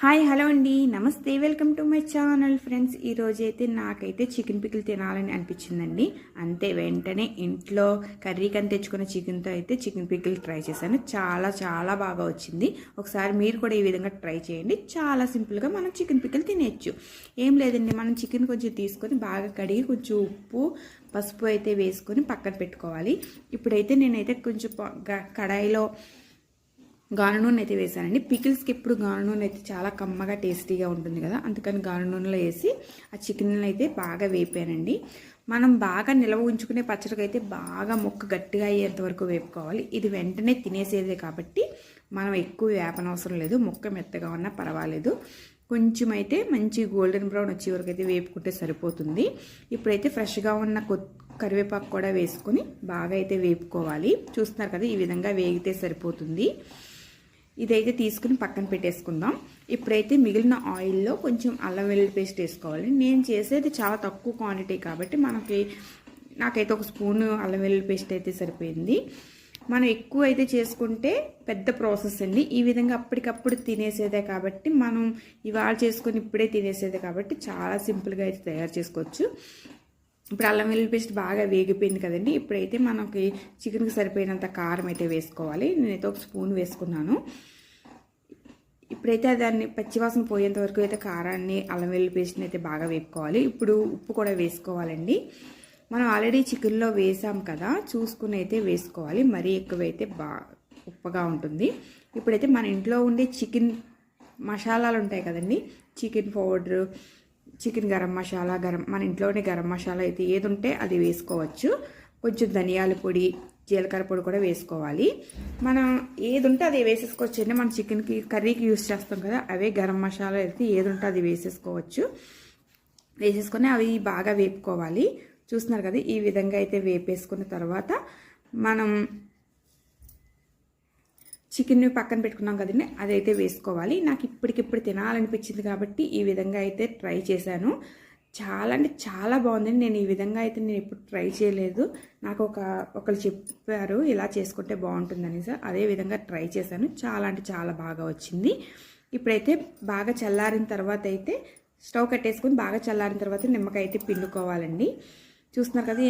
Hi hello అండి, నమస్తే, welcome to my channel friends. ఈరోజైతే నాకైతే చికెన్ పికిల్ తినాలని అనిపించిందండి. అంతే వెంటనే ఇంట్లో కర్రీ కని తెచ్చుకున్న చికెన్తో అయితే చికెన్ పికిల్ ట్రై చేశాను. చాలా చాలా బాగా వచ్చింది. ఒకసారి మీరు కూడా ఈ విధంగా ట్రై చేయండి. చాలా సింపుల్గా మనం చికెన్ పికిల్ తినేయచ్చు. ఏం లేదండి, మనం చికెన్ కొంచెం తీసుకొని బాగా కడిగి కొంచెం ఉప్పు పసుపు అయితే వేసుకొని పక్కన పెట్టుకోవాలి. ఇప్పుడైతే నేనైతే కొంచెం కడాయిలో గాను నూనె అయితే వేసానండి. పికిల్స్కి ఎప్పుడు గాను నూనె అయితే చాలా కమ్మగా టేస్టీగా ఉంటుంది కదా, అందుకని గాను నూనెలో వేసి ఆ చికెన్ అయితే బాగా వేపానండి. మనం బాగా నిల్వ ఉంచుకునే పచ్చడికి అయితే బాగా ముక్క గట్టిగా అయ్యేంత వరకు వేపుకోవాలి. ఇది వెంటనే తినేసేదే కాబట్టి మనం ఎక్కువ వేపనవసరం లేదు. ముక్క మెత్తగా ఉన్నా పర్వాలేదు. కొంచెం అయితే మంచి గోల్డెన్ బ్రౌన్ వచ్చే వరకు అయితే వేపుకుంటే సరిపోతుంది. ఇప్పుడైతే ఫ్రెష్గా ఉన్న కరివేపాకు కూడా వేసుకొని బాగా అయితే వేపుకోవాలి. చూస్తున్నారు కదా, ఈ విధంగా వేగితే సరిపోతుంది. ఇదైతే తీసుకుని పక్కన పెట్టేసుకుందాం. ఇప్పుడైతే మిగిలిన ఆయిల్లో కొంచెం అల్లం వెల్లుల్లి పేస్ట్ వేసుకోవాలి. నేను చేసేది చాలా తక్కువ క్వాంటిటీ కాబట్టి నాకైతే ఒక స్పూన్ అల్లం వెల్లుల్లి పేస్ట్ అయితే సరిపోయింది. మనం ఎక్కువ అయితే చేసుకుంటే పెద్ద ప్రాసెస్ అండి. ఈ విధంగా అప్పటికప్పుడు తినేసేదే కాబట్టి, మనం ఇవాళ చేసుకొని ఇప్పుడే తినేసేదే కాబట్టి చాలా సింపుల్గా అయితే తయారు చేసుకోవచ్చు. ఇప్పుడు అల్లం వెల్లుల్లి పేస్ట్ బాగా వేగిపోయింది కదండి. ఇప్పుడైతే మనకి చికెన్కి సరిపోయినంత కారం అయితే వేసుకోవాలి. నేనైతే ఒక స్పూన్ వేసుకున్నాను. ఇప్పుడైతే దాన్ని పచ్చివాసన పోయేంత వరకు అయితే కారాన్ని అల్లం వెల్లుల్లి పేస్ట్ని అయితే బాగా వేపుకోవాలి. ఇప్పుడు ఉప్పు కూడా వేసుకోవాలండి. మనం ఆల్రెడీ చికెన్లో వేసాం కదా, చూసుకుని అయితే వేసుకోవాలి. మరీ ఎక్కువైతే ఉప్పగా ఉంటుంది. ఇప్పుడైతే మన ఇంట్లో ఉండే చికెన్ మసాలాలు ఉంటాయి కదండి, chicken powder, chicken garam masala, మన ఇంట్లోనే గరం మసాలా అయితే ఏది ఉంటే అది వేసుకోవచ్చు. కొంచెం ధనియాల పొడి, జీలకర్ర పొడి కూడా వేసుకోవాలి. మనం ఏది ఉంటే అది వేసేసుకోవచ్చు అండి. మనం చికెన్కి కర్రీకి యూస్ చేస్తాం కదా, అవే గరం మసాలా అయితే ఏది ఉంటే అది వేసేసుకోవచ్చు. వేసేసుకొని అవి బాగా వేపుకోవాలి. చూస్తున్నారు కదా, ఈ విధంగా అయితే వేపేసుకున్న తర్వాత మనం చికెన్ని పక్కన పెట్టుకున్నాం కదండి, అదైతే వేసుకోవాలి. నాకు ఇప్పటికిప్పుడు తినాలనిపించింది కాబట్టి ఈ విధంగా అయితే ట్రై చేశాను. చాలా అంటే చాలా బాగుందండి. నేను ఈ విధంగా అయితే నేను ఎప్పుడు ట్రై చేయలేదు. నాకు ఒకరు చెప్పారు ఇలా చేసుకుంటే బాగుంటుందని, సార్ అదే విధంగా ట్రై చేశాను. చాలా అంటే చాలా బాగా వచ్చింది. ఇప్పుడైతే బాగా చల్లారిన తర్వాత అయితే స్టవ్ కట్టేసుకొని బాగా చల్లారిన తర్వాత నిమ్మకాయ అయితే పిండుకోవాలండి. చూస్తున్నారు కదా,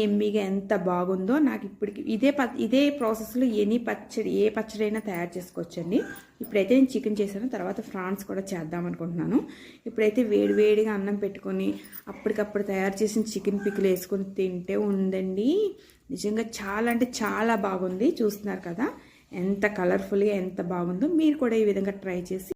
ఎమ్మీగా ఎంత బాగుందో. నాకు ఇప్పటికి ఇదే ప్రాసెస్లో ఏ పచ్చడి అయినా తయారు చేసుకోవచ్చండి. ఇప్పుడైతే నేను చికెన్ చేశాను, తర్వాత ఫ్రాన్స్ కూడా చేద్దాం అనుకుంటున్నాను. ఇప్పుడైతే వేడివేడిగా అన్నం పెట్టుకొని అప్పటికప్పుడు తయారు చేసిన చికెన్ పికిల్ వేసుకొని తింటే ఉందండి, నిజంగా చాలా అంటే చాలా బాగుంది. చూస్తున్నారు కదా ఎంత కలర్ఫుల్గా ఎంత బాగుందో. మీరు కూడా ఈ విధంగా ట్రై చేసి